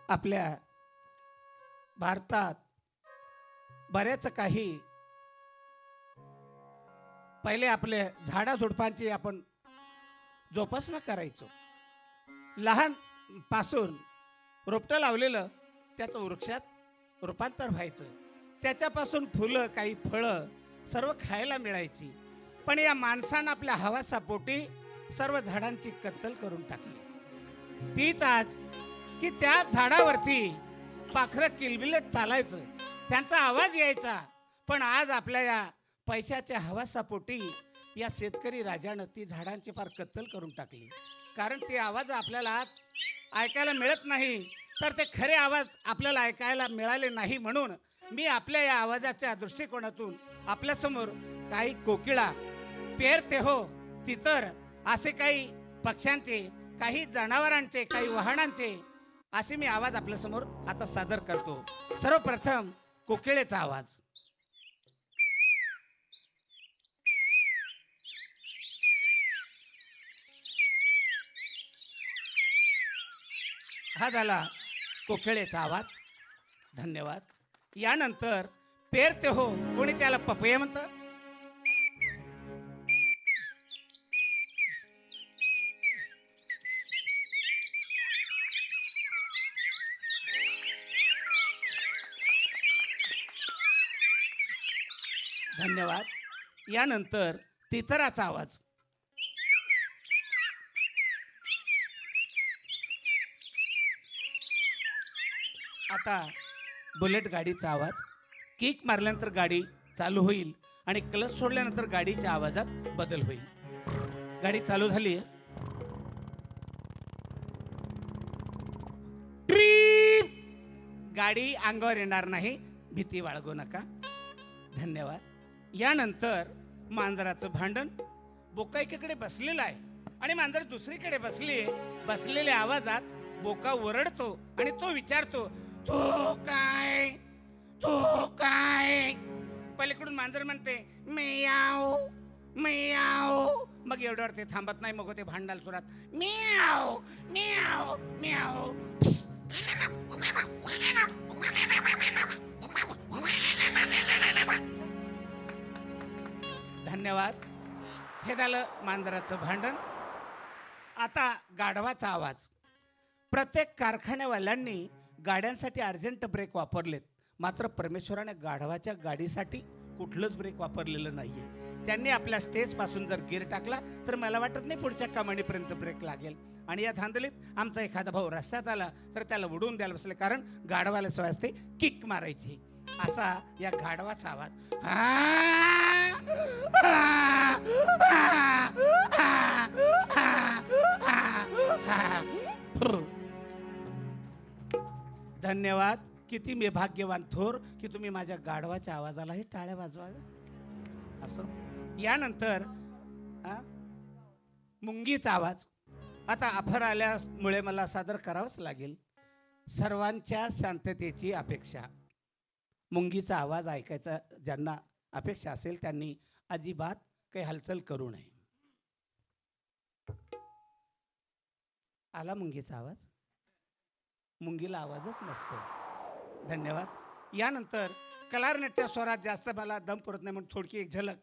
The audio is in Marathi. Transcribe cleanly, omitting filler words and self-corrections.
आपल्या भारतात बऱ्याच काही पहिले आपले झाडाझुडपांची आपण जोपासना करायचो. लहान पासून रोपटं लावलेलं त्याचं वृक्षात रूपांतर व्हायचं. त्याच्यापासून फुलं काही फळं सर्व खायला मिळायची. पण या माणसानं आपल्या हवासापोटी सर्व झाडांची कत्तल करून टाकली. तीच आज की त्या झाडावरती पाखरं किलबिलट चालायचं, त्यांचा आवाज यायचा. पण आज आपल्या या पैशाच्या हवासापोटी या शेतकरी राजानं ती झाडांची फार कत्तल करून टाकली. कारण ते आवाज आपल्याला आज ऐकायला मिळत नाही, तर ते खरे आवाज आपल्याला ऐकायला मिळाले नाही. म्हणून मी आपल्या या आवाजाच्या दृष्टिकोनातून आपल्यासमोर काही कोकिळा, पेरते हो तितर असे काही पक्ष्यांचे, काही जनावरांचे, काही वाहनांचे असे मी आवाज आपल्यासमोर आता सादर करतो. सर्वप्रथम कोकिळेचा आवाज. हा झाला कोकिळेचा आवाज. धन्यवाद. यानंतर पेरते हो, कोणी त्याला पपया म्हणतं. धन्यवाद. यानंतर तितराचा आवाज. आता बुलेट गाडीचा आवाज. किक मारल्यानंतर गाडी चालू होईल आणि क्लच सोडल्यानंतर गाडीच्या आवाजात बदल होईल. गाडी चालू झाली. ट्रीप. गाडी अंगावर येणार नाही, भीती बाळगू नका. धन्यवाद. यानंतर मांजराचं भांडण. बोका एकीकडे बसलेला आहे आणि मांजर दुसरीकडे बसली. बसलेल्या आवाजात बोका ओरडतो आणि तो विचारतो, तू काय, तू काय. पलीकडून मांजर म्हणते, मियाव मियाव. मग एवढ्यावर ते थांबत नाही, मग ते भांडाल सुरात, मियाव मियाव मियाव. धन्यवाद. हे झालं मांजराचं भांडण. आता गाढवाचा आवाज. प्रत्येक कारखान्यावाल्यांनी गाड्यांसाठी अर्जंट ब्रेक वापरलेत, मात्र परमेश्वराने गाढवाच्या गाडीसाठी कुठलंच ब्रेक वापरलेलं नाहीये. त्यांनी आपल्या स्टेज पासून जर गिअर टाकला तर मला वाटत नाही पुढच्या कमानीपर्यंत ब्रेक लागेल. आणि या धांदलीत आमचा एखादा भाऊ रस्त्यात आला तर त्याला उडवून द्यायला बसले, कारण गाढवाला सवय असते किक मारायची. असा या गाढवाचा आवाज. धन्यवाद. किती मी भाग्यवान थोर की तुम्ही माझ्या गाढवाच्या आवाजालाही टाळ्या वाजवाव्या. असं. यानंतर मुंगीचा आवाज. आता अफर आल्यामुळे मला सादर करावंच लागेल. सर्वांच्या शांततेची अपेक्षा. मुंगीचा आवाज ऐकायचा ज्यांना अपेक्षा असेल त्यांनी अजिबात काही हालचाल करू नये. आला मुंगीचा आवाज. मुंगीला आवाजच नसतो. धन्यवाद. यानंतर कलारनेटच्या स्वरात जास्त मला दम पुरत नाही म्हणून थोडकी एक झलक